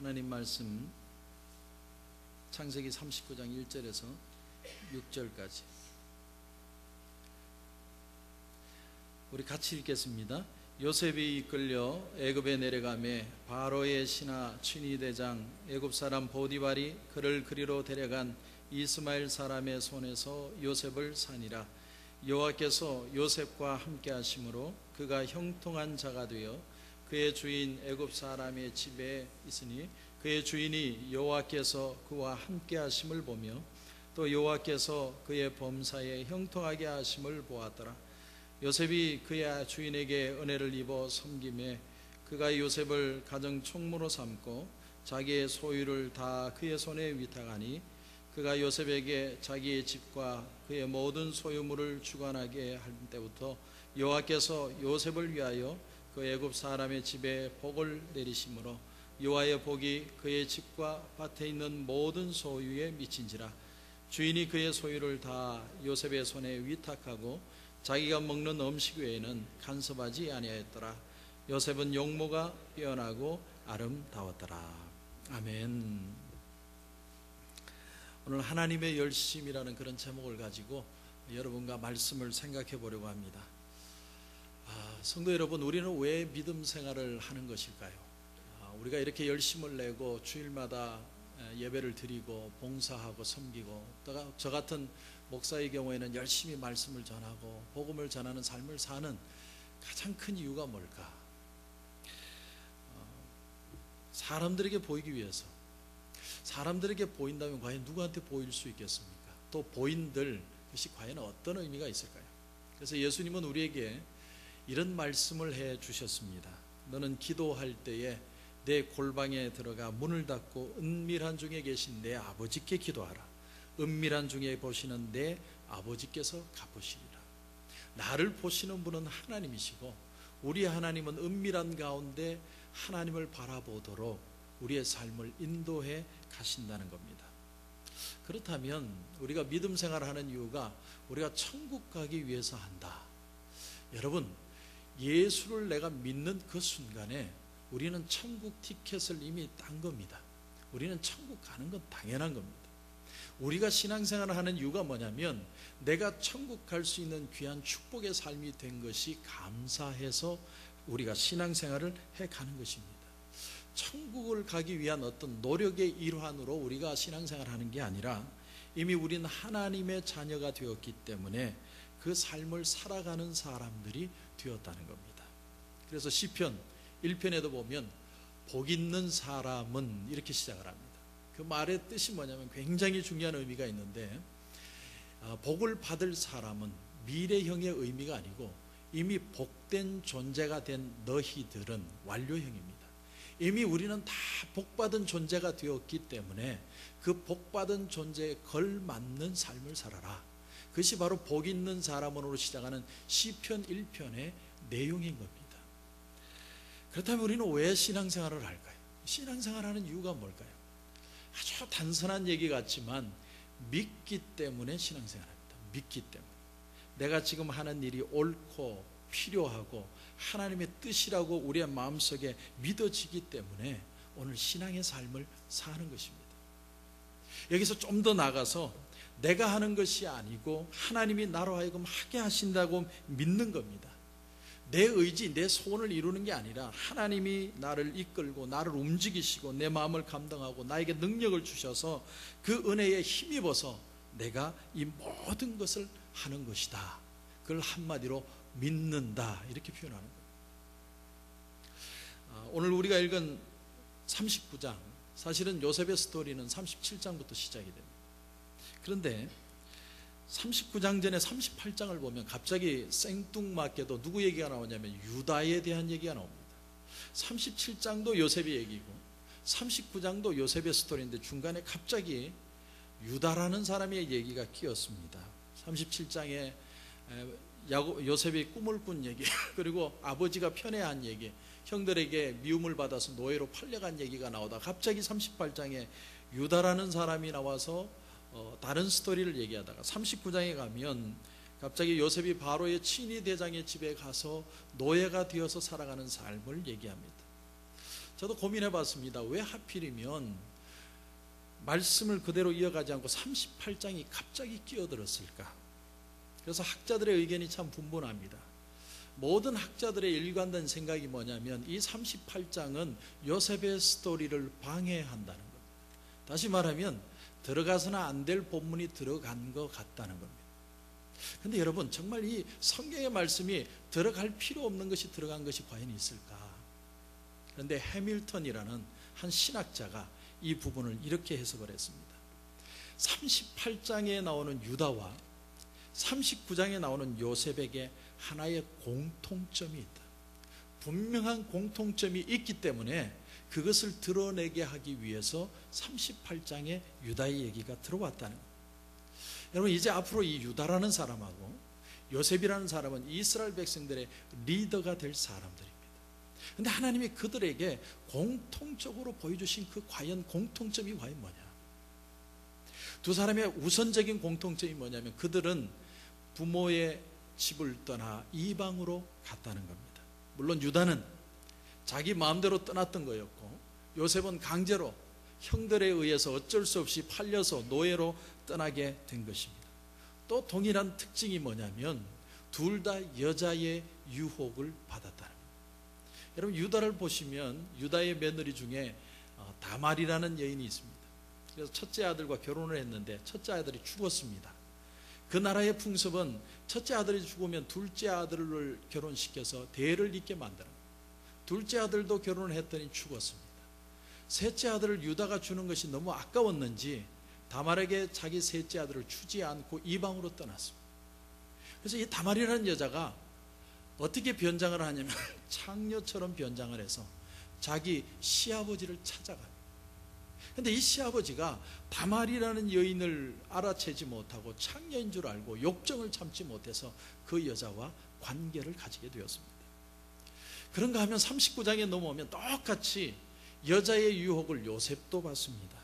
하나님 말씀 창세기 39장 1절에서 6절까지 우리 같이 읽겠습니다. 요셉이 이끌려 애굽에 내려가매 바로의 신하 친위대장 애굽 사람 보디발이 그를 그리로 데려간 이스마엘 사람의 손에서 요셉을 산이라. 여호와께서 요셉과 함께 하심으로 그가 형통한 자가 되어 그의 주인 애굽 사람의 집에 있으니 그의 주인이 여호와께서 그와 함께 하심을 보며 또 여호와께서 그의 범사에 형통하게 하심을 보았더라. 요셉이 그의 주인에게 은혜를 입어 섬김에 그가 요셉을 가정 총무로 삼고 자기의 소유를 다 그의 손에 위탁하니 그가 요셉에게 자기의 집과 그의 모든 소유물을 주관하게 할 때부터 여호와께서 요셉을 위하여 그 애굽 사람의 집에 복을 내리심으로 여호와의 복이 그의 집과 밭에 있는 모든 소유에 미친지라. 주인이 그의 소유를 다 요셉의 손에 위탁하고 자기가 먹는 음식 외에는 간섭하지 아니하였더라. 요셉은 용모가 뛰어나고 아름다웠더라. 아멘. 오늘 하나님의 열심이라는 그런 제목을 가지고 여러분과 말씀을 생각해 보려고 합니다. 성도 여러분, 우리는 왜 믿음 생활을 하는 것일까요? 우리가 이렇게 열심을 내고 주일마다 예배를 드리고 봉사하고 섬기고 또 저 같은 목사의 경우에는 열심히 말씀을 전하고 복음을 전하는 삶을 사는 가장 큰 이유가 뭘까? 사람들에게 보이기 위해서. 사람들에게 보인다면 과연 누구한테 보일 수 있겠습니까? 또 보인들 그것이 과연 어떤 의미가 있을까요? 그래서 예수님은 우리에게 이런 말씀을 해 주셨습니다. 너는 기도할 때에 내 골방에 들어가 문을 닫고 은밀한 중에 계신 내 아버지께 기도하라. 은밀한 중에 보시는 내 아버지께서 갚으시리라. 나를 보시는 분은 하나님이시고 우리 하나님은 은밀한 가운데 하나님을 바라보도록 우리의 삶을 인도해 가신다는 겁니다. 그렇다면 우리가 믿음 생활을 하는 이유가 우리가 천국 가기 위해서 한다. 여러분, 예수를 내가 믿는 그 순간에 우리는 천국 티켓을 이미 딴 겁니다. 우리는 천국 가는 건 당연한 겁니다. 우리가 신앙생활을 하는 이유가 뭐냐면 내가 천국 갈 수 있는 귀한 축복의 삶이 된 것이 감사해서 우리가 신앙생활을 해가는 것입니다. 천국을 가기 위한 어떤 노력의 일환으로 우리가 신앙생활을 하는 게 아니라 이미 우리는 하나님의 자녀가 되었기 때문에 그 삶을 살아가는 사람들이 되었다는 겁니다. 그래서 시편 1편에도 보면 복 있는 사람은 이렇게 시작을 합니다. 그 말의 뜻이 뭐냐면 굉장히 중요한 의미가 있는데 복을 받을 사람은 미래형의 의미가 아니고 이미 복된 존재가 된 너희들은 완료형입니다. 이미 우리는 다 복받은 존재가 되었기 때문에 그 복받은 존재에 걸맞는 삶을 살아라. 그것이 바로 복 있는 사람으로 시작하는 시편 1편의 내용인 겁니다. 그렇다면 우리는 왜 신앙생활을 할까요? 신앙생활하는 이유가 뭘까요? 아주 단순한 얘기 같지만 믿기 때문에 신앙생활합니다. 믿기 때문에 내가 지금 하는 일이 옳고 필요하고 하나님의 뜻이라고 우리의 마음속에 믿어지기 때문에 오늘 신앙의 삶을 사는 것입니다. 여기서 좀 더 나가서 내가 하는 것이 아니고 하나님이 나로 하여금 하게 하신다고 믿는 겁니다. 내 의지, 내 소원을 이루는 게 아니라 하나님이 나를 이끌고 나를 움직이시고 내 마음을 감당하고 나에게 능력을 주셔서 그 은혜에 힘입어서 내가 이 모든 것을 하는 것이다. 그걸 한마디로 믿는다, 이렇게 표현하는 거예요. 오늘 우리가 읽은 39장, 사실은 요셉의 스토리는 37장부터 시작이 됩니다. 그런데 39장 전에 38장을 보면 갑자기 생뚱맞게도 누구 얘기가 나오냐면 유다에 대한 얘기가 나옵니다. 37장도 요셉의 얘기고 39장도 요셉의 스토리인데 중간에 갑자기 유다라는 사람의 얘기가 끼었습니다. 37장에 요셉이 꿈을 꾼 얘기, 그리고 아버지가 편애한 얘기, 형들에게 미움을 받아서 노예로 팔려간 얘기가 나오다 갑자기 38장에 유다라는 사람이 나와서 다른 스토리를 얘기하다가 39장에 가면 갑자기 요셉이 바로의 친위 대장의 집에 가서 노예가 되어서 살아가는 삶을 얘기합니다. 저도 고민해 봤습니다. 왜 하필이면 말씀을 그대로 이어가지 않고 38장이 갑자기 끼어들었을까? 그래서 학자들의 의견이 참 분분합니다. 모든 학자들의 일관된 생각이 뭐냐면 이 38장은 요셉의 스토리를 방해한다는 겁니다. 다시 말하면 들어가서는 안 될 본문이 들어간 것 같다는 겁니다. 그런데 여러분, 정말 이 성경의 말씀이 들어갈 필요 없는 것이 들어간 것이 과연 있을까? 그런데 해밀턴이라는 한 신학자가 이 부분을 이렇게 해석을 했습니다. 38장에 나오는 유다와 39장에 나오는 요셉에게 하나의 공통점이 있다. 분명한 공통점이 있기 때문에 그것을 드러내게 하기 위해서 38장에 유다의 얘기가 들어왔다는 겁니다. 여러분, 이제 앞으로 이 유다라는 사람하고 요셉이라는 사람은 이스라엘 백성들의 리더가 될 사람들입니다. 그런데 하나님이 그들에게 공통적으로 보여주신 그 과연 공통점이 과연 뭐냐? 두 사람의 우선적인 공통점이 뭐냐면 그들은 부모의 집을 떠나 이방으로 갔다는 겁니다. 물론 유다는 자기 마음대로 떠났던 거였고 요셉은 강제로 형들에 의해서 어쩔 수 없이 팔려서 노예로 떠나게 된 것입니다. 또 동일한 특징이 뭐냐면 둘 다 여자의 유혹을 받았다는 겁니다. 여러분, 유다를 보시면 유다의 며느리 중에 다말이라는 여인이 있습니다. 그래서 첫째 아들과 결혼을 했는데 첫째 아들이 죽었습니다. 그 나라의 풍습은 첫째 아들이 죽으면 둘째 아들을 결혼시켜서 대를 잇게 만드는 거예요. 둘째 아들도 결혼을 했더니 죽었습니다. 셋째 아들을 유다가 주는 것이 너무 아까웠는지 다말에게 자기 셋째 아들을 주지 않고 이방으로 떠났습니다. 그래서 이 다말이라는 여자가 어떻게 변장을 하냐면 창녀처럼 변장을 해서 자기 시아버지를 찾아갑니다. 그런데 이 시아버지가 다말이라는 여인을 알아채지 못하고 창녀인 줄 알고 욕정을 참지 못해서 그 여자와 관계를 가지게 되었습니다. 그런가 하면 39장에 넘어오면 똑같이 여자의 유혹을 요셉도 받습니다.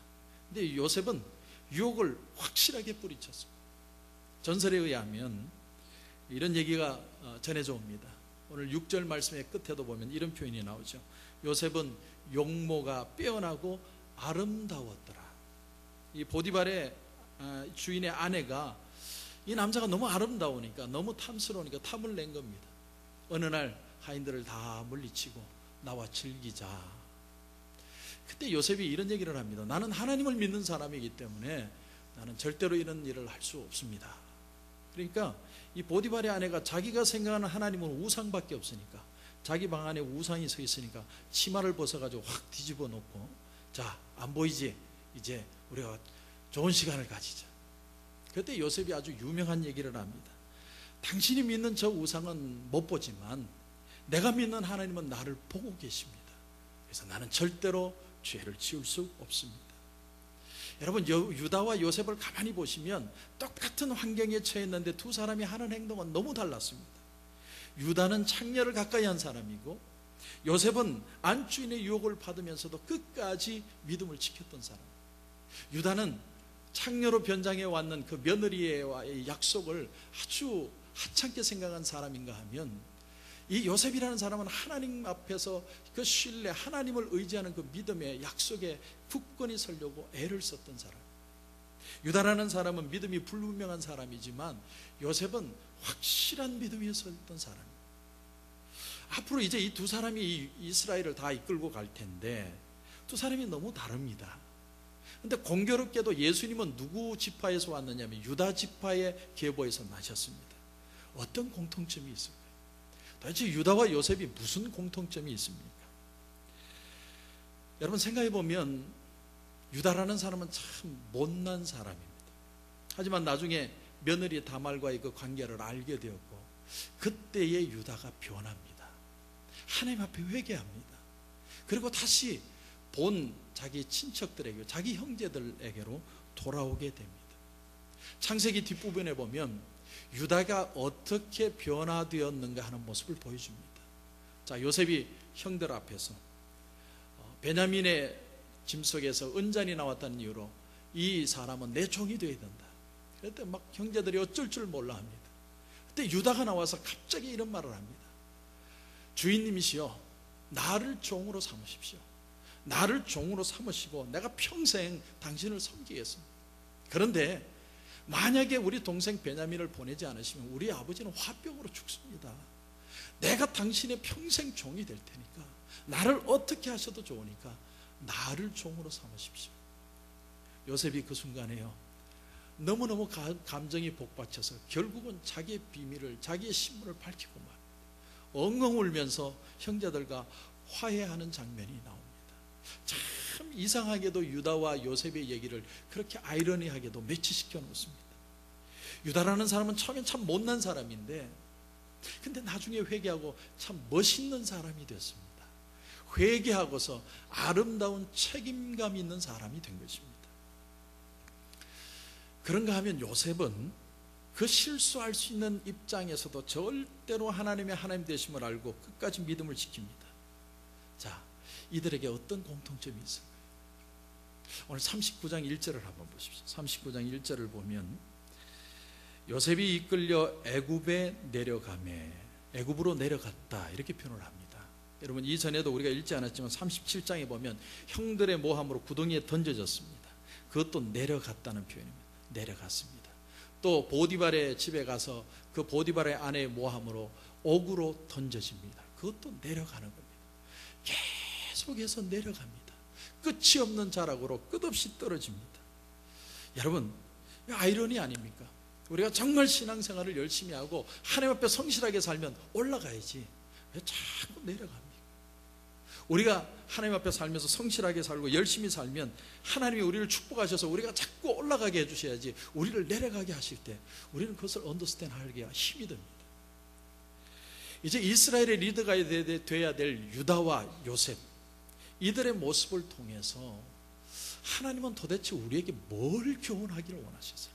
근데 요셉은 유혹을 확실하게 뿌리쳤습니다. 전설에 의하면 이런 얘기가 전해져 옵니다. 오늘 6절 말씀의 끝에도 보면 이런 표현이 나오죠. 요셉은 용모가 빼어나고 아름다웠더라. 이 보디발의 주인의 아내가 이 남자가 너무 아름다우니까, 너무 탐스러우니까 탐을 낸 겁니다. 어느 날 하인들을 다 물리치고 나와 즐기자. 그때 요셉이 이런 얘기를 합니다. 나는 하나님을 믿는 사람이기 때문에 나는 절대로 이런 일을 할 수 없습니다. 그러니까 이 보디발의 아내가 자기가 생각하는 하나님은 우상밖에 없으니까, 자기 방 안에 우상이 서 있으니까 치마를 벗어가지고 확 뒤집어 놓고, 자, 안 보이지? 이제 우리가 좋은 시간을 가지자. 그때 요셉이 아주 유명한 얘기를 합니다. 당신이 믿는 저 우상은 못 보지만 내가 믿는 하나님은 나를 보고 계십니다. 그래서 나는 절대로 죄를 지을 수 없습니다. 여러분, 유다와 요셉을 가만히 보시면 똑같은 환경에 처했는데 두 사람이 하는 행동은 너무 달랐습니다. 유다는 창녀를 가까이 한 사람이고 요셉은 안주인의 유혹을 받으면서도 끝까지 믿음을 지켰던 사람. 유다는 창녀로 변장해 왔는 그 며느리와의 약속을 아주 하찮게 생각한 사람인가 하면, 이 요셉이라는 사람은 하나님 앞에서 그 신뢰, 하나님을 의지하는 그 믿음의 약속에 굳건히 서려고 애를 썼던 사람. 유다라는 사람은 믿음이 불분명한 사람이지만 요셉은 확실한 믿음이 섰던 사람. 앞으로 이제 이 두 사람이 이스라엘을 다 이끌고 갈 텐데 두 사람이 너무 다릅니다. 근데 공교롭게도 예수님은 누구 지파에서 왔느냐면 유다 지파의 계보에서 나셨습니다. 어떤 공통점이 있을까요? 도대체 유다와 요셉이 무슨 공통점이 있습니까? 여러분, 생각해 보면 유다라는 사람은 참 못난 사람입니다. 하지만 나중에 며느리 다말과의 그 관계를 알게 되었고 그때의 유다가 변합니다. 하나님 앞에 회개합니다. 그리고 다시 본 자기 친척들에게, 자기 형제들에게로 돌아오게 됩니다. 창세기 뒷부분에 보면 유다가 어떻게 변화되었는가 하는 모습을 보여줍니다. 자, 요셉이 형들 앞에서 베냐민의 짐 속에서 은잔이 나왔다는 이유로 이 사람은 내 종이 되어야 된다. 그때 막 형제들이 어쩔 줄 몰라 합니다. 그때 유다가 나와서 갑자기 이런 말을 합니다. 주인님이시여, 나를 종으로 삼으십시오. 나를 종으로 삼으시고 내가 평생 당신을 섬기겠습니다. 그런데 만약에 우리 동생 베냐민을 보내지 않으시면 우리 아버지는 화병으로 죽습니다. 내가 당신의 평생 종이 될 테니까 나를 어떻게 하셔도 좋으니까 나를 종으로 삼으십시오. 요셉이 그 순간에요, 너무너무 감정이 복받쳐서 결국은 자기의 비밀을, 자기의 신분을 밝히고 말 엉엉 울면서 형제들과 화해하는 장면이 나옵니다. 참 이상하게도 유다와 요셉의 얘기를 그렇게 아이러니하게도 매치시켜 놓습니다. 유다라는 사람은 처음엔 참 못난 사람인데 근데 나중에 회개하고 참 멋있는 사람이 됐습니다. 회개하고서 아름다운 책임감 있는 사람이 된 것입니다. 그런가 하면 요셉은 그 실수할 수 있는 입장에서도 절대로 하나님의 하나님 되심을 알고 끝까지 믿음을 지킵니다. 자, 이들에게 어떤 공통점이 있을까요? 오늘 39장 1절을 한번 보십시오. 39장 1절을 보면 요셉이 이끌려 애굽에 내려가매, 애굽으로 내려갔다 이렇게 표현을 합니다. 여러분, 이전에도 우리가 읽지 않았지만 37장에 보면 형들의 모함으로 구덩이에 던져졌습니다. 그것도 내려갔다는 표현입니다. 내려갔습니다. 또 보디발의 집에 가서 그 보디발의 아내의 모함으로 옥으로 던져집니다. 그것도 내려가는 겁니다. 계속해서 내려갑니다. 끝이 없는 자락으로 끝없이 떨어집니다. 여러분, 아이러니 아닙니까? 우리가 정말 신앙생활을 열심히 하고 하나님 앞에 성실하게 살면 올라가야지 왜 자꾸 내려갑니까? 우리가 하나님 앞에 살면서 성실하게 살고 열심히 살면 하나님이 우리를 축복하셔서 우리가 자꾸 올라가게 해주셔야지, 우리를 내려가게 하실 때 우리는 그것을 언더스탠드 하기가 힘이 듭니다. 이제 이스라엘의 리더가 돼야 될 유다와 요셉, 이들의 모습을 통해서 하나님은 도대체 우리에게 뭘 교훈하기를 원하셨어요?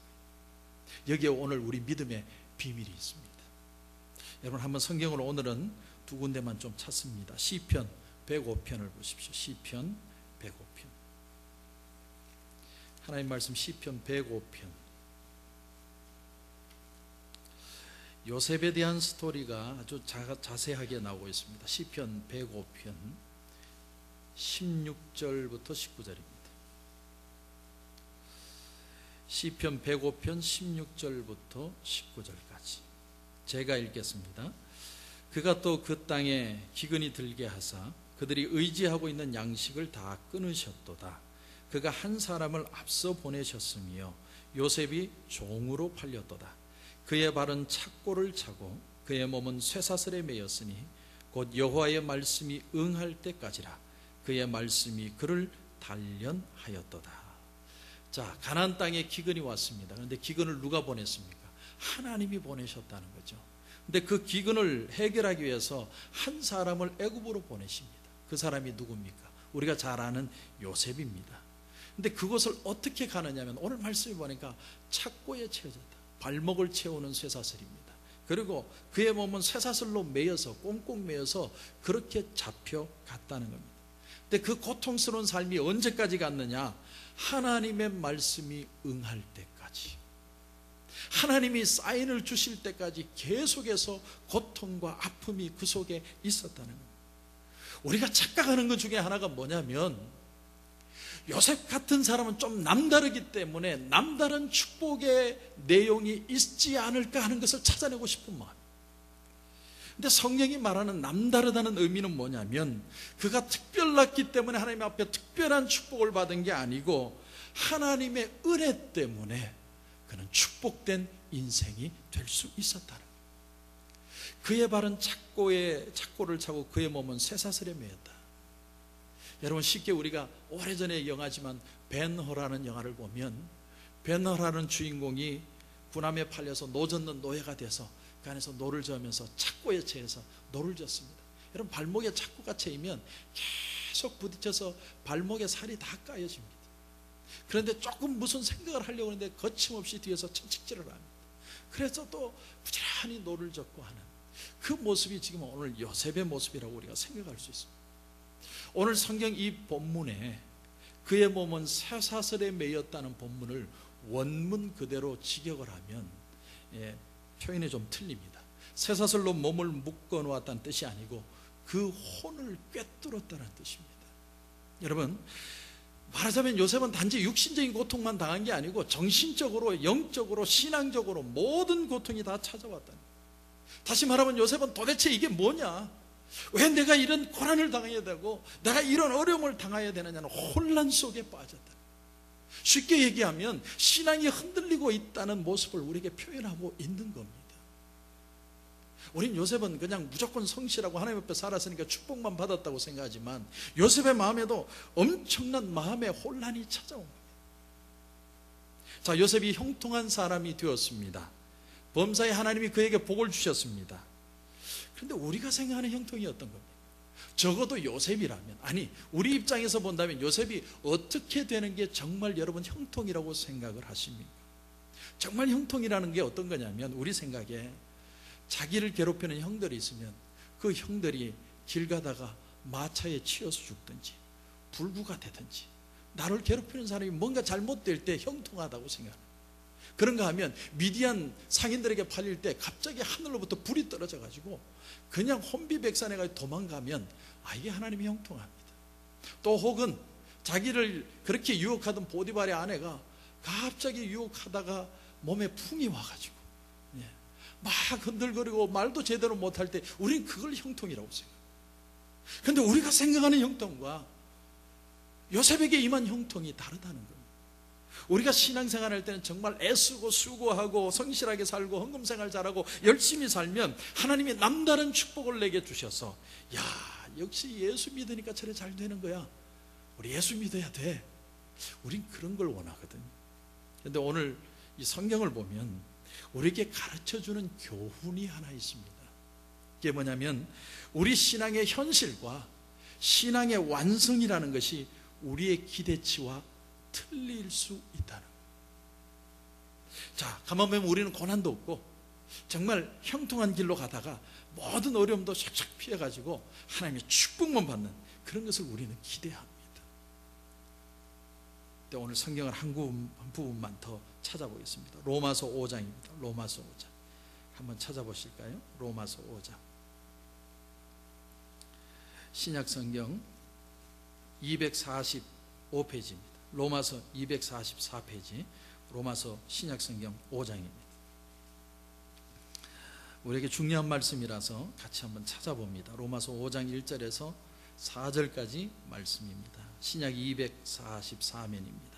여기에 오늘 우리 믿음의 비밀이 있습니다. 여러분, 한번 성경을 오늘은 두 군데만 좀 찾습니다. 시편 105편을 보십시오. 시편 105편. 하나님 말씀 시편 105편. 요셉에 대한 스토리가 아주 자세하게 나오고 있습니다. 시편 105편 16절부터 19절입니다. 시편 105편 16절부터 19절까지 제가 읽겠습니다. 그가 또 그 땅에 기근이 들게 하사 그들이 의지하고 있는 양식을 다 끊으셨도다. 그가 한 사람을 앞서 보내셨으며 요셉이 종으로 팔렸도다. 그의 발은 착고를 차고 그의 몸은 쇠사슬에 매였으니 곧 여호와의 말씀이 응할 때까지라. 그의 말씀이 그를 단련하였도다. 자, 가나안 땅에 기근이 왔습니다. 그런데 기근을 누가 보냈습니까? 하나님이 보내셨다는 거죠. 근데 그 기근을 해결하기 위해서 한 사람을 애굽으로 보내십니다. 그 사람이 누굽니까? 우리가 잘 아는 요셉입니다. 근데 그것을 어떻게 가느냐면 오늘 말씀을 보니까 착고에 채워졌다. 발목을 채우는 쇠사슬입니다. 그리고 그의 몸은 쇠사슬로 매여서 꽁꽁 매여서 그렇게 잡혀갔다는 겁니다. 근데 그 고통스러운 삶이 언제까지 갔느냐? 하나님의 말씀이 응할 때까지, 하나님이 사인을 주실 때까지 계속해서 고통과 아픔이 그 속에 있었다는 겁니다. 우리가 착각하는 것 중에 하나가 뭐냐면 요셉 같은 사람은 좀 남다르기 때문에 남다른 축복의 내용이 있지 않을까 하는 것을 찾아내고 싶은 마음. 근데 성경이 말하는 남다르다는 의미는 뭐냐면 그가 특별났기 때문에 하나님 앞에 특별한 축복을 받은 게 아니고 하나님의 은혜 때문에 그는 축복된 인생이 될 수 있었다는 거예요. 그의 발은 착고를 차고 그의 몸은 쇠사슬에 매였다. 여러분, 쉽게 우리가 오래전의 영화지만 벤허라는 영화를 보면 벤허라는 주인공이 군함에 팔려서 노젓는 노예가 돼서 그 안에서 노를 저으면서 착고에 채해서 노를 젓습니다. 여러분, 발목에 착고가 채이면 계속 부딪혀서 발목에 살이 다 까여집니다. 그런데 조금 무슨 생각을 하려고 하는데 거침없이 뒤에서 채찍질을 합니다. 그래서 또 부지런히 노를 젓고 하는 그 모습이 지금 오늘 요셉의 모습이라고 우리가 생각할 수 있습니다. 오늘 성경 이 본문에 그의 몸은 쇠사슬에 매였다는 본문을 원문 그대로 직역을 하면 표현이 좀 틀립니다. 쇠사슬로 몸을 묶어 놓았다는 뜻이 아니고 그 혼을 꿰뚫었다는 뜻입니다. 여러분, 말하자면 요셉은 단지 육신적인 고통만 당한 게 아니고 정신적으로, 영적으로, 신앙적으로 모든 고통이 다 찾아왔다. 다시 말하면 요셉은 도대체 이게 뭐냐? 왜 내가 이런 고난을 당해야 되고 내가 이런 어려움을 당해야 되느냐는 혼란 속에 빠졌다. 쉽게 얘기하면 신앙이 흔들리고 있다는 모습을 우리에게 표현하고 있는 겁니다. 우린 요셉은 그냥 무조건 성실하고 하나님 앞에 살았으니까 축복만 받았다고 생각하지만 요셉의 마음에도 엄청난 마음의 혼란이 찾아온 겁니다. 자, 요셉이 형통한 사람이 되었습니다. 범사에 하나님이 그에게 복을 주셨습니다. 그런데 우리가 생각하는 형통이 어떤 겁니까? 적어도 요셉이라면, 아니 우리 입장에서 본다면 요셉이 어떻게 되는 게 정말 여러분 형통이라고 생각을 하십니까? 정말 형통이라는 게 어떤 거냐면 우리 생각에 자기를 괴롭히는 형들이 있으면 그 형들이 길 가다가 마차에 치여서 죽든지 불구가 되든지, 나를 괴롭히는 사람이 뭔가 잘못될 때 형통하다고 생각합니다. 그런가 하면 미디안 상인들에게 팔릴 때 갑자기 하늘로부터 불이 떨어져 가지고 그냥 혼비백산해가 도망가면 이게 하나님의 형통합니다. 또 혹은 자기를 그렇게 유혹하던 보디발의 아내가 갑자기 유혹하다가 몸에 풍이 와가지고 막 흔들거리고 말도 제대로 못할 때 우리는 그걸 형통이라고 생각해요. 그런데 우리가 생각하는 형통과 요셉에게 임한 형통이 다르다는 겁니다. 우리가 신앙생활 할 때는 정말 애쓰고 수고하고 성실하게 살고 헌금생활 잘하고 열심히 살면 하나님이 남다른 축복을 내게 주셔서 야, 역시 예수 믿으니까 저래 잘 되는 거야, 우리 예수 믿어야 돼, 우린 그런 걸 원하거든요. 그런데 오늘 이 성경을 보면 우리에게 가르쳐주는 교훈이 하나 있습니다. 그게 뭐냐면 우리 신앙의 현실과 신앙의 완성이라는 것이 우리의 기대치와 틀릴 수 있다는 거예요. 자, 가만 보면 우리는 고난도 없고 정말 형통한 길로 가다가 모든 어려움도 샥샥 피해가지고 하나님의 축복만 받는 그런 것을 우리는 기대합니다. 근데 오늘 성경을 한 부분만 더 찾아보겠습니다. 로마서 5장입니다. 로마서 5장 한번 찾아보실까요? 로마서 5장 신약성경 245페이지입니다. 로마서 244페이지 로마서 신약성경 5장입니다. 우리에게 중요한 말씀이라서 같이 한번 찾아봅니다. 로마서 5장 1절에서 4절까지 말씀입니다. 신약 244면입니다.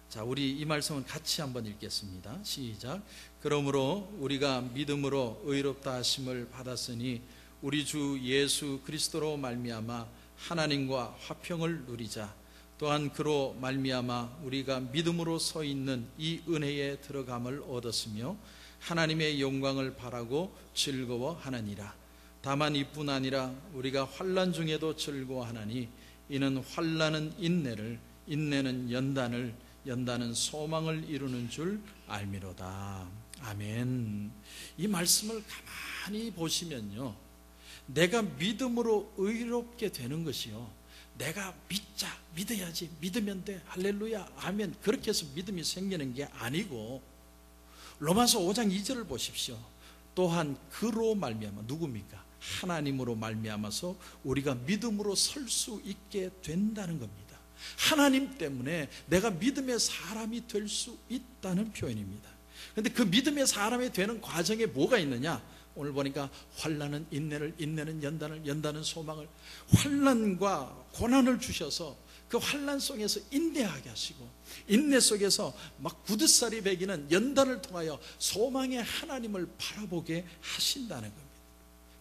자, 우리 이 말씀은 같이 한번 읽겠습니다. 시작. 그러므로 우리가 믿음으로 의롭다 하심을 받았으니 우리 주 예수 그리스도로 말미암아 하나님과 화평을 누리자. 또한 그로 말미암아 우리가 믿음으로 서 있는 이 은혜에 들어감을 얻었으며 하나님의 영광을 바라고 즐거워하느니라. 다만 이뿐 아니라 우리가 환난 중에도 즐거워하나니 이는 환난은 인내를, 인내는 연단을, 연단은 소망을 이루는 줄 알미로다. 아멘. 이 말씀을 가만히 보시면요, 내가 믿음으로 의롭게 되는 것이요, 내가 믿자, 믿어야지, 믿으면 돼, 할렐루야, 아멘, 그렇게 해서 믿음이 생기는 게 아니고 로마서 5장 2절을 보십시오. 또한 그로 말미암아, 누굽니까? 하나님으로 말미암아서 우리가 믿음으로 설 수 있게 된다는 겁니다. 하나님 때문에 내가 믿음의 사람이 될 수 있다는 표현입니다. 그런데 그 믿음의 사람이 되는 과정에 뭐가 있느냐? 오늘 보니까 환난은 인내를, 인내는 연단을, 연단은 소망을, 환난과 고난을 주셔서 그 환난 속에서 인내하게 하시고 인내 속에서 막 굳은살이 배기는 연단을 통하여 소망의 하나님을 바라보게 하신다는 겁니다.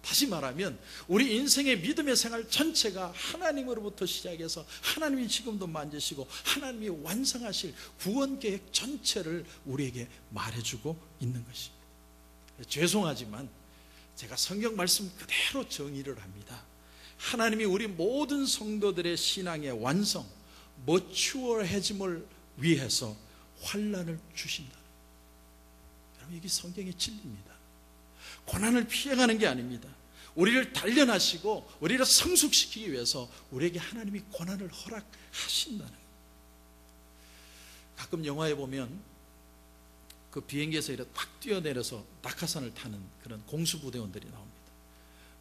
다시 말하면 우리 인생의 믿음의 생활 전체가 하나님으로부터 시작해서 하나님이 지금도 만지시고 하나님이 완성하실 구원 계획 전체를 우리에게 말해주고 있는 것입니다. 죄송하지만 제가 성경 말씀 그대로 정의를 합니다. 하나님이 우리 모든 성도들의 신앙의 완성, 머추어해짐을 위해서 환난을 주신다. 여러분, 이게 성경의 진리입니다. 고난을 피해가는 게 아닙니다. 우리를 단련하시고 우리를 성숙시키기 위해서 우리에게 하나님이 고난을 허락하신다는 거예요. 가끔 영화에 보면 그 비행기에서 이렇게 탁 뛰어내려서 낙하산을 타는 그런 공수부대원들이 나옵니다.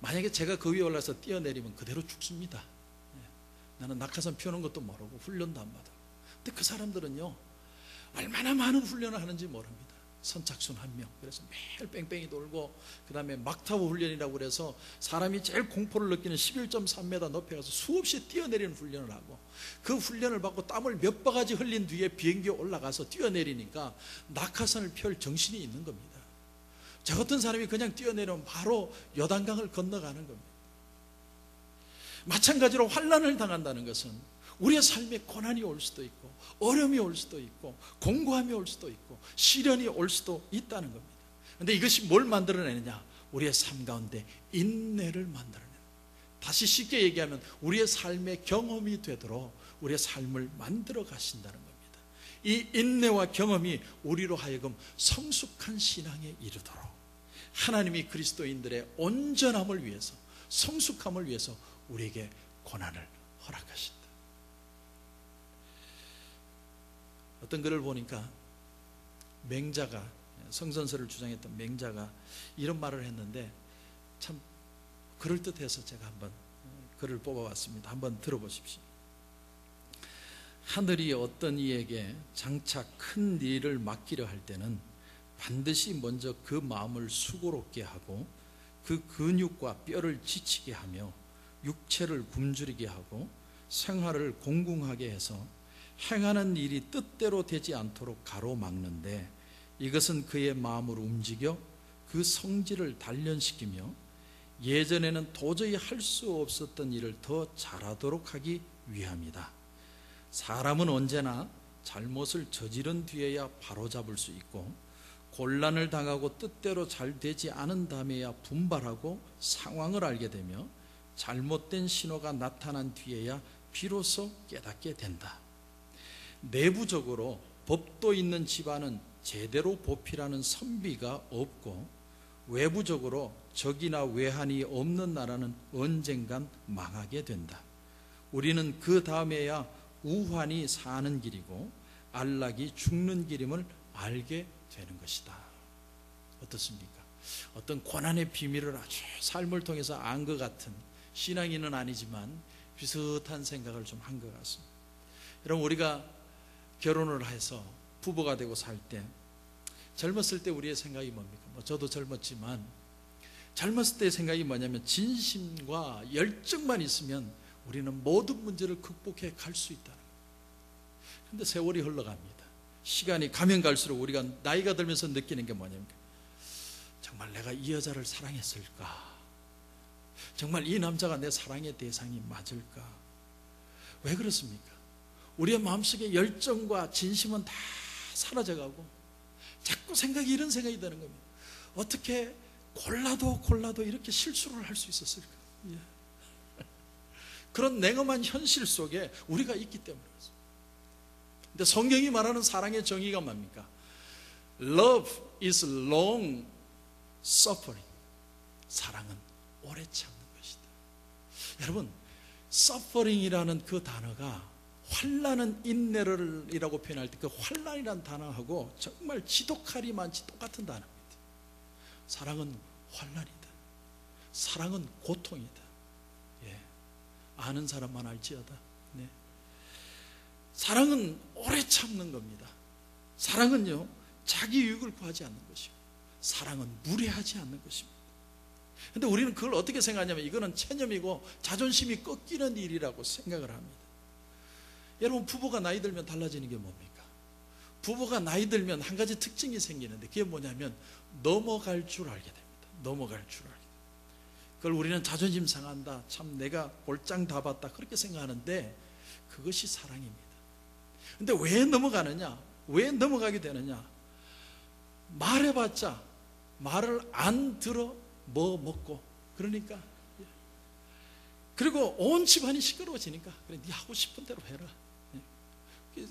만약에 제가 그 위에 올라서 뛰어내리면 그대로 죽습니다. 나는 낙하산 피우는 것도 모르고 훈련도 안 받아. 근데 그 사람들은요, 얼마나 많은 훈련을 하는지 모릅니다. 선착순 1명. 그래서 매일 뺑뺑이 돌고, 그 다음에 막타부 훈련이라고 그래서 사람이 제일 공포를 느끼는 11.3m 높이 가서 수없이 뛰어내리는 훈련을 하고, 그 훈련을 받고 땀을 몇 바가지 흘린 뒤에 비행기에 올라가서 뛰어내리니까 낙하산을 펼 정신이 있는 겁니다. 저 같은 사람이 그냥 뛰어내리면 바로 요단강을 건너가는 겁니다. 마찬가지로 환난을 당한다는 것은 우리의 삶에 고난이 올 수도 있고, 어려움이 올 수도 있고, 공고함이 올 수도 있고, 시련이 올 수도 있다는 겁니다. 그런데 이것이 뭘 만들어내느냐? 우리의 삶 가운데 인내를 만들어내는, 다시 쉽게 얘기하면 우리의 삶의 경험이 되도록 우리의 삶을 만들어 가신다는 겁니다. 이 인내와 경험이 우리로 하여금 성숙한 신앙에 이르도록 하나님이 그리스도인들의 온전함을 위해서, 성숙함을 위해서 우리에게 고난을 허락하신다. 어떤 글을 보니까 맹자가, 성선설을 주장했던 맹자가 이런 말을 했는데 참 그럴듯해서 제가 한번 글을 뽑아봤습니다. 한번 들어보십시오. 하늘이 어떤 이에게 장차 큰 일을 맡기려 할 때는 반드시 먼저 그 마음을 수고롭게 하고 그 근육과 뼈를 지치게 하며 육체를 굶주리게 하고 생활을 공공하게 해서 행하는 일이 뜻대로 되지 않도록 가로막는데, 이것은 그의 마음을 움직여 그 성질을 단련시키며 예전에는 도저히 할 수 없었던 일을 더 잘하도록 하기 위함이다. 사람은 언제나 잘못을 저지른 뒤에야 바로잡을 수 있고, 곤란을 당하고 뜻대로 잘 되지 않은 다음에야 분발하고 상황을 알게 되며, 잘못된 신호가 나타난 뒤에야 비로소 깨닫게 된다. 내부적으로 법도 있는 집안은 제대로 보필하는 선비가 없고, 외부적으로 적이나 외환이 없는 나라는 언젠간 망하게 된다. 우리는 그 다음에야 우환이 사는 길이고 안락이 죽는 길임을 알게 되는 것이다. 어떻습니까? 어떤 고난의 비밀을 아주 삶을 통해서 안 것 같은, 신앙인은 아니지만 비슷한 생각을 좀 한 것 같습니다. 여러분, 우리가 결혼을 해서 부부가 되고 살 때, 젊었을 때 우리의 생각이 뭡니까? 저도 젊었지만 젊었을 때의 생각이 뭐냐면, 진심과 열정만 있으면 우리는 모든 문제를 극복해 갈 수 있다는 거예요. 그런데 세월이 흘러갑니다. 시간이 가면 갈수록 우리가 나이가 들면서 느끼는 게 뭐냐면, 정말 내가 이 여자를 사랑했을까? 정말 이 남자가 내 사랑의 대상이 맞을까? 왜 그렇습니까? 우리의 마음속에 열정과 진심은 다 사라져가고 자꾸 이런 생각이 드는 겁니다. 어떻게 골라도 이렇게 실수를 할 수 있었을까? 예. 그런 냉엄한 현실 속에 우리가 있기 때문에 그렇습니다. 근데 성경이 말하는 사랑의 정의가 뭡니까? Love is long suffering. 사랑은 오래 참는 것이다. 여러분, suffering이라는 그 단어가 환난은 인내를이라고 표현할 때 그 환난이라는 단어하고 정말 지독하리 많지 똑같은 단어입니다. 사랑은 환난이다. 사랑은 고통이다. 예. 아는 사람만 알지어다. 네. 사랑은 오래 참는 겁니다. 사랑은요, 자기 유익을 구하지 않는 것이고, 사랑은 무례하지 않는 것입니다. 그런데 우리는 그걸 어떻게 생각하냐면, 이거는 체념이고 자존심이 꺾이는 일이라고 생각을 합니다. 여러분, 부부가 나이 들면 달라지는 게 뭡니까? 부부가 나이 들면 한 가지 특징이 생기는데, 그게 뭐냐면 넘어갈 줄 알게 됩니다. 넘어갈 줄 알게. 그걸 우리는 자존심 상한다, 참 내가 볼장 다 봤다, 그렇게 생각하는데 그것이 사랑입니다. 근데 왜 넘어가느냐? 왜 넘어가게 되느냐? 말해봤자 말을 안 들어 뭐 먹고, 그러니까, 그리고 온 집안이 시끄러워지니까, 그래, 네 하고 싶은 대로 해라.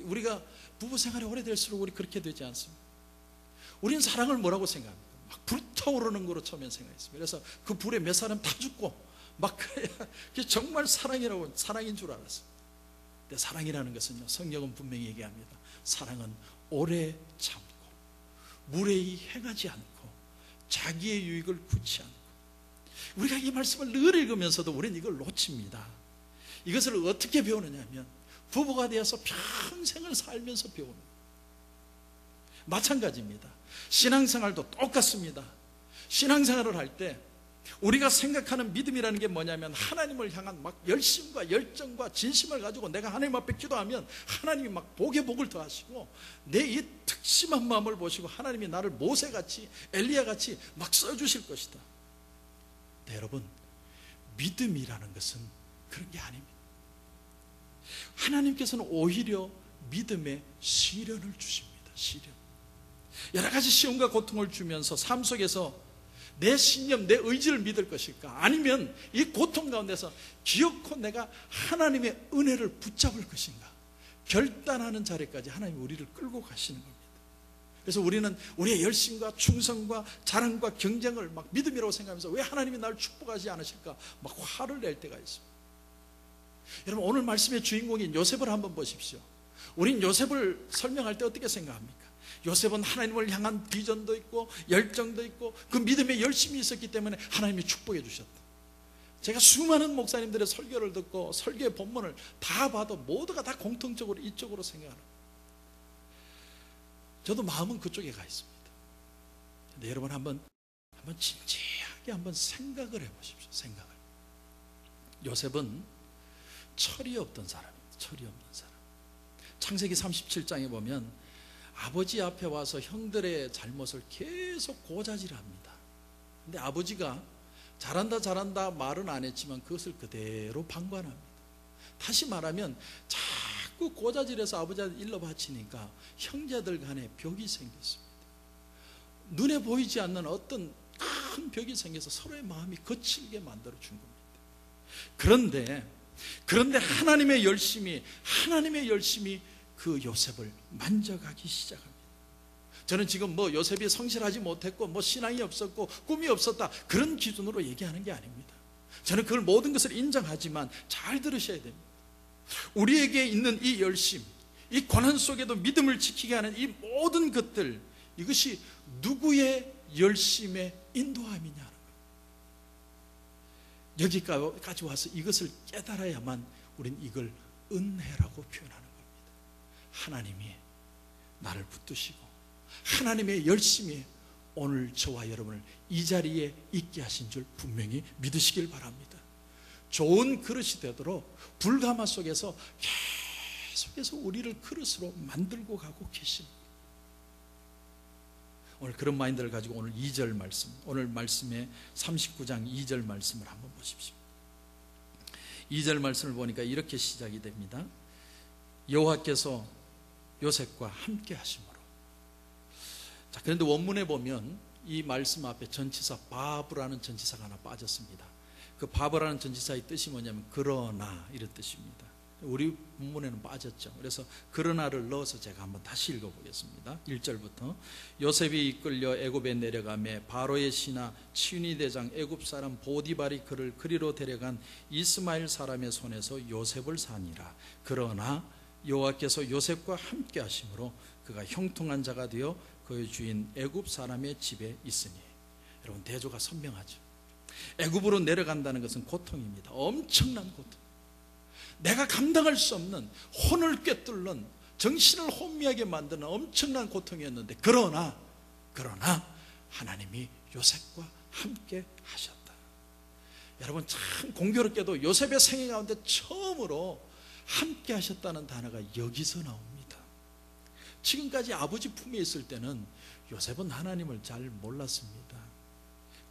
우리가 부부 생활이 오래될수록 우리 그렇게 되지 않습니다. 우리는 사랑을 뭐라고 생각합니까? 막 불타오르는 거로 처음엔 생각했습니다. 그래서 그 불에 몇 사람 다 죽고 막 그래야 그게 정말 사랑인 줄 알았어요. 근데 사랑이라는 것은요, 성경은 분명히 얘기합니다. 사랑은 오래 참고 무례히 행하지 않고 자기의 유익을 구치 않고. 우리가 이 말씀을 늘 읽으면서도 우리는 이걸 놓칩니다. 이것을 어떻게 배우느냐 하면 부부가 되어서 평생을 살면서 배우는 거예요. 마찬가지입니다. 신앙생활도 똑같습니다. 신앙생활을 할 때 우리가 생각하는 믿음이라는 게 뭐냐면 하나님을 향한 막 열심과 열정과 진심을 가지고 내가 하나님 앞에 기도하면 하나님이 막 복에 복을 더하시고 내 이 특심한 마음을 보시고 하나님이 나를 모세같이 엘리야같이 막 써주실 것이다. 네, 여러분, 믿음이라는 것은 그런 게 아닙니다. 하나님께서는 오히려 믿음에 시련을 주십니다. 시련. 여러 가지 시험과 고통을 주면서 삶 속에서 내 신념, 내 의지를 믿을 것일까? 아니면 이 고통 가운데서 기어코 내가 하나님의 은혜를 붙잡을 것인가? 결단하는 자리까지 하나님이 우리를 끌고 가시는 겁니다. 그래서 우리는 우리의 열심과 충성과 자랑과 경쟁을 막 믿음이라고 생각하면서 왜 하나님이 나를 축복하지 않으실까? 막 화를 낼 때가 있습니다. 여러분, 오늘 말씀의 주인공인 요셉을 한번 보십시오. 우린 요셉을 설명할 때 어떻게 생각합니까? 요셉은 하나님을 향한 비전도 있고 열정도 있고 그 믿음에 열심히 있었기 때문에 하나님이 축복해 주셨다. 제가 수많은 목사님들의 설교를 듣고 설교의 본문을 다 봐도 모두가 다 공통적으로 이쪽으로 생각하는, 저도 마음은 그쪽에 가 있습니다. 근데 여러분 한번 진지하게 한번 생각을 해보십시오. 생각을. 요셉은 철이 없던 사람입니다. 철이 없는 사람. 창세기 37장에 보면 아버지 앞에 와서 형들의 잘못을 계속 고자질합니다. 근데 아버지가 잘한다 말은 안 했지만 그것을 그대로 방관합니다. 다시 말하면 자꾸 고자질해서 아버지한테 일러 바치니까 형제들 간에 벽이 생겼습니다. 눈에 보이지 않는 어떤 큰 벽이 생겨서 서로의 마음이 거칠게 만들어 준 겁니다. 그런데 하나님의 열심이 그 요셉을 만져가기 시작합니다. 저는 지금 요셉이 성실하지 못했고 신앙이 없었고 꿈이 없었다 그런 기준으로 얘기하는 게 아닙니다. 저는 그걸 모든 것을 인정하지만 잘 들으셔야 됩니다. 우리에게 있는 이 열심, 이 고난 속에도 믿음을 지키게 하는 이 모든 것들, 이것이 누구의 열심의 인도함이냐는 거예요. 여기까지 와서 이것을 깨달아야만 우린 이걸 은혜라고 표현하는 겁니다. 하나님이 나를 붙드시고 하나님의 열심히 오늘 저와 여러분을 이 자리에 있게 하신 줄 분명히 믿으시길 바랍니다. 좋은 그릇이 되도록 불가마 속에서 계속해서 우리를 그릇으로 만들고 가고 계십니다. 오늘 그런 마인드를 가지고 오늘 2절 말씀, 오늘 말씀의 39장 2절 말씀을 한번 보십시오. 2절 말씀을 보니까 이렇게 시작이 됩니다. 여호와께서 요셉과 함께 하심으로. 자, 그런데 원문에 보면 이 말씀 앞에 전치사 바브라는 전치사가 하나 빠졌습니다. 그 바브라는 전치사의 뜻이 뭐냐면 그러나 이런 뜻입니다. 우리 본문에는 빠졌죠. 그래서 그러나를 넣어서 제가 한번 다시 읽어보겠습니다. 1절부터 요셉이 이끌려 애굽에 내려가매 바로의 신하 치윤이 대장 애굽 사람 보디발이 그를 그리로 데려간 이스마엘 사람의 손에서 요셉을 사니라. 그러나 여호와께서 요셉과 함께 하심으로 그가 형통한 자가 되어 그의 주인 애굽 사람의 집에 있으니. 여러분, 대조가 선명하죠. 애굽으로 내려간다는 것은 고통입니다. 엄청난 고통. 내가 감당할 수 없는 혼을 꿰뚫는 정신을 혼미하게 만드는 엄청난 고통이었는데 그러나 하나님이 요셉과 함께 하셨다. 여러분, 참 공교롭게도 요셉의 생애 가운데 처음으로 함께 하셨다는 단어가 여기서 나옵니다. 지금까지 아버지 품에 있을 때는 요셉은 하나님을 잘 몰랐습니다.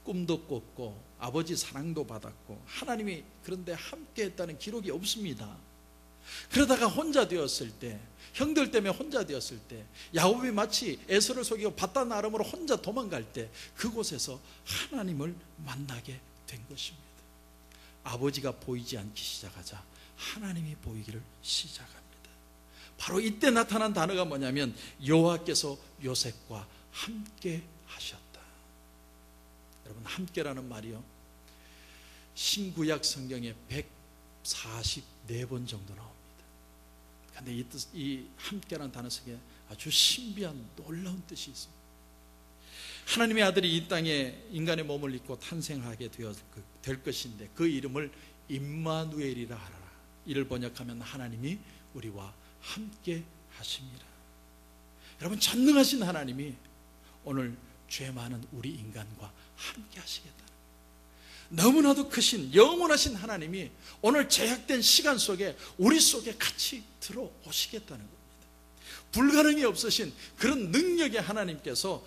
꿈도 꿨고 아버지 사랑도 받았고 하나님이 그런데 함께 했다는 기록이 없습니다. 그러다가 혼자 되었을 때, 형들 때문에 혼자 되었을 때, 야곱이 마치 에서를 속이고 바단 아람으로 혼자 도망갈 때 그곳에서 하나님을 만나게 된 것입니다. 아버지가 보이지 않기 시작하자 하나님이 보이기를 시작합니다. 바로 이때 나타난 단어가 뭐냐면 여호와께서 요셉과 함께 하셨다. 여러분, 함께라는 말이요, 신구약 성경에 144번 정도 나옵니다. 그런데 이 함께라는 단어 속에 아주 신비한 놀라운 뜻이 있습니다. 하나님의 아들이 이 땅에 인간의 몸을 입고 탄생하게 될 것인데 그 이름을 임마누엘이라 하라. 이를 번역하면 하나님이 우리와 함께 하심이라. 여러분, 전능하신 하나님이 오늘 죄 많은 우리 인간과 함께 하시겠다. 너무나도 크신 영원하신 하나님이 오늘 제약된 시간 속에 우리 속에 같이 들어오시겠다는 겁니다. 불가능이 없으신 그런 능력의 하나님께서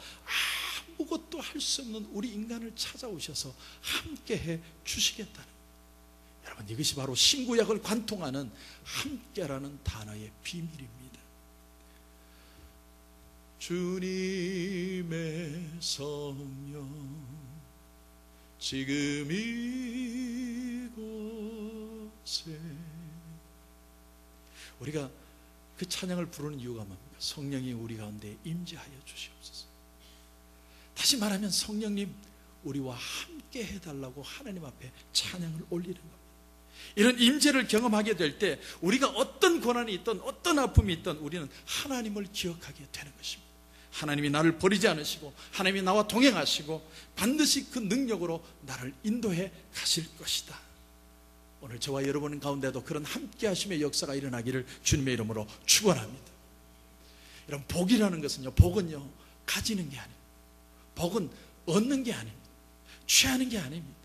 아무것도 할 수 없는 우리 인간을 찾아오셔서 함께해 주시겠다는 겁니다. 여러분, 이것이 바로 신구약을 관통하는 함께라는 단어의 비밀입니다. 주님의 성령 지금 이곳에, 우리가 그 찬양을 부르는 이유가 뭡니까? 성령이 우리 가운데 임재하여 주시옵소서. 다시 말하면 성령님, 우리와 함께 해달라고 하나님 앞에 찬양을 올리는 겁니다. 이런 임재를 경험하게 될 때 우리가 어떤 고난이 있든 어떤 아픔이 있든 우리는 하나님을 기억하게 되는 것입니다. 하나님이 나를 버리지 않으시고 하나님이 나와 동행하시고 반드시 그 능력으로 나를 인도해 가실 것이다. 오늘 저와 여러분 가운데도 그런 함께 하심의 역사가 일어나기를 주님의 이름으로 축원합니다. 이런 복이라는 것은요, 복은요 가지는 게 아닙니다. 복은 얻는 게 아닙니다. 취하는 게 아닙니다.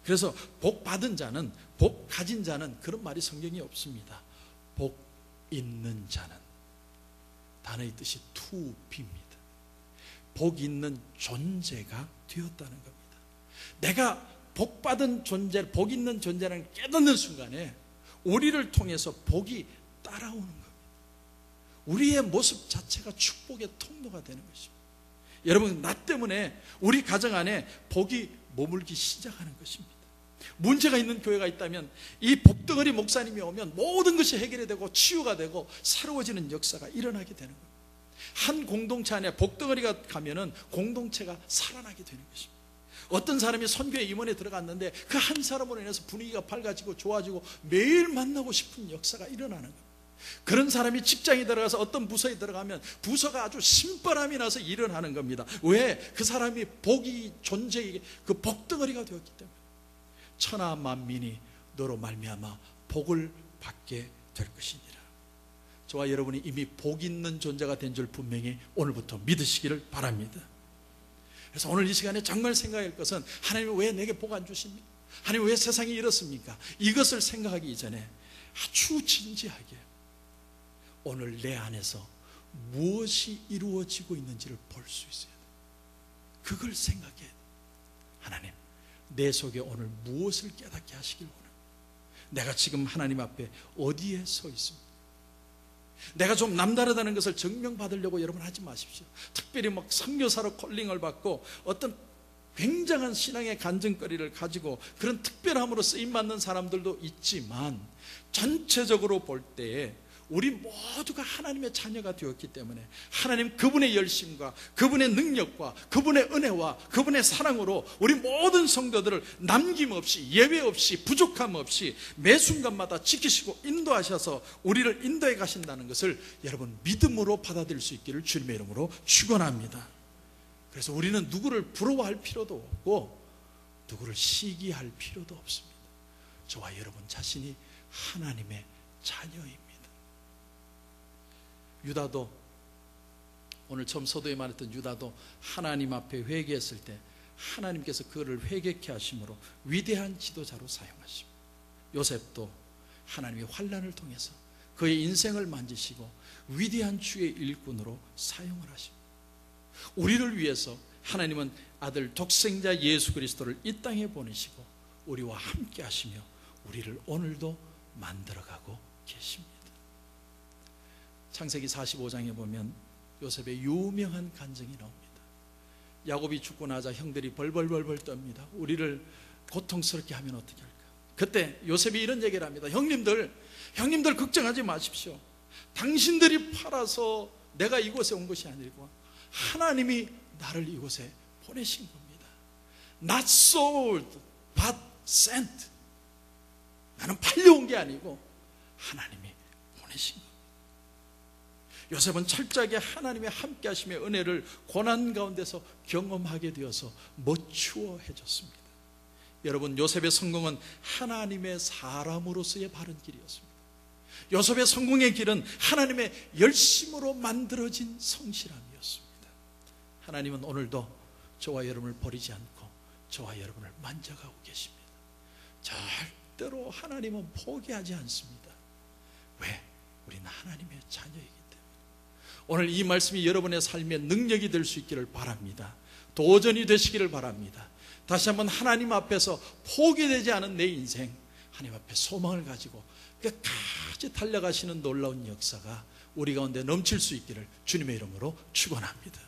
그래서 복 받은 자는, 복 가진 자는 그런 말이 성경에 없습니다. 복 있는 자는, 단어의 뜻이 투비입니다. 복 있는 존재가 되었다는 겁니다. 내가 복 받은 존재, 복 있는 존재라는 깨닫는 순간에 우리를 통해서 복이 따라오는 겁니다. 우리의 모습 자체가 축복의 통로가 되는 것입니다. 여러분, 나 때문에 우리 가정 안에 복이 머물기 시작하는 것입니다. 문제가 있는 교회가 있다면 이 복덩어리 목사님이 오면 모든 것이 해결이 되고 치유가 되고 새로워지는 역사가 일어나게 되는 겁니다. 한 공동체 안에 복덩어리가 가면은 공동체가 살아나게 되는 것입니다. 어떤 사람이 선교에 임원에 들어갔는데 그 한 사람으로 인해서 분위기가 밝아지고 좋아지고 매일 만나고 싶은 역사가 일어나는 겁니다. 그런 사람이 직장에 들어가서 어떤 부서에 들어가면 부서가 아주 신바람이 나서 일어나는 겁니다. 왜? 그 사람이 복이 존재에게 그 복덩어리가 되었기 때문에. 천하 만민이 너로 말미암아 복을 받게 될 것이니라. 저와 여러분이 이미 복 있는 존재가 된 줄 분명히 오늘부터 믿으시기를 바랍니다. 그래서 오늘 이 시간에 정말 생각할 것은, 하나님이 왜 내게 복 안 주십니까? 하나님 왜 세상이 이렇습니까? 이것을 생각하기 이전에 아주 진지하게 오늘 내 안에서 무엇이 이루어지고 있는지를 볼 수 있어야 돼요. 그걸 생각해. 하나님, 내 속에 오늘 무엇을 깨닫게 하시길 원합니다. 내가 지금 하나님 앞에 어디에 서 있습니까? 내가 좀 남다르다는 것을 증명받으려고 여러분 하지 마십시오. 특별히 막 선교사로 콜링을 받고 어떤 굉장한 신앙의 간증거리를 가지고 그런 특별함으로 쓰임받는 사람들도 있지만, 전체적으로 볼 때에 우리 모두가 하나님의 자녀가 되었기 때문에 하나님 그분의 열심과 그분의 능력과 그분의 은혜와 그분의 사랑으로 우리 모든 성도들을 남김없이, 예외 없이, 부족함 없이 매 순간마다 지키시고 인도하셔서 우리를 인도해 가신다는 것을 여러분 믿음으로 받아들일 수 있기를 주님의 이름으로 축원합니다. 그래서 우리는 누구를 부러워할 필요도 없고 누구를 시기할 필요도 없습니다. 저와 여러분 자신이 하나님의 자녀입니다. 유다도, 오늘 처음 서두에 말했던 유다도 하나님 앞에 회개했을 때 하나님께서 그를 회개케 하심으로 위대한 지도자로 사용하십니다. 요셉도 하나님의 환난을 통해서 그의 인생을 만지시고 위대한 주의 일꾼으로 사용을 하십니다. 우리를 위해서 하나님은 아들 독생자 예수 그리스도를 이 땅에 보내시고 우리와 함께 하시며 우리를 오늘도 만들어가고 계십니다. 창세기 45장에 보면 요셉의 유명한 간증이 나옵니다. 야곱이 죽고 나자 형들이 벌벌벌벌 떱니다. 우리를 고통스럽게 하면 어떻게 할까? 그때 요셉이 이런 얘기를 합니다. 형님들 걱정하지 마십시오. 당신들이 팔아서 내가 이곳에 온 것이 아니고 하나님이 나를 이곳에 보내신 겁니다. Not sold, but sent. 나는 팔려온 게 아니고 하나님이 보내신 겁니다. 요셉은 철저하게 하나님의 함께 하심의 은혜를 고난 가운데서 경험하게 되어서 멋추어해졌습니다. 여러분, 요셉의 성공은 하나님의 사람으로서의 바른 길이었습니다. 요셉의 성공의 길은 하나님의 열심으로 만들어진 성실함이었습니다. 하나님은 오늘도 저와 여러분을 버리지 않고 저와 여러분을 만져가고 계십니다. 절대로 하나님은 포기하지 않습니다. 왜? 우리는 하나님의 자녀이기 때문에. 오늘 이 말씀이 여러분의 삶의 능력이 될 수 있기를 바랍니다. 도전이 되시기를 바랍니다. 다시 한번 하나님 앞에서 포기되지 않은 내 인생, 하나님 앞에 소망을 가지고 끝까지 달려가시는 놀라운 역사가 우리 가운데 넘칠 수 있기를 주님의 이름으로 축원합니다.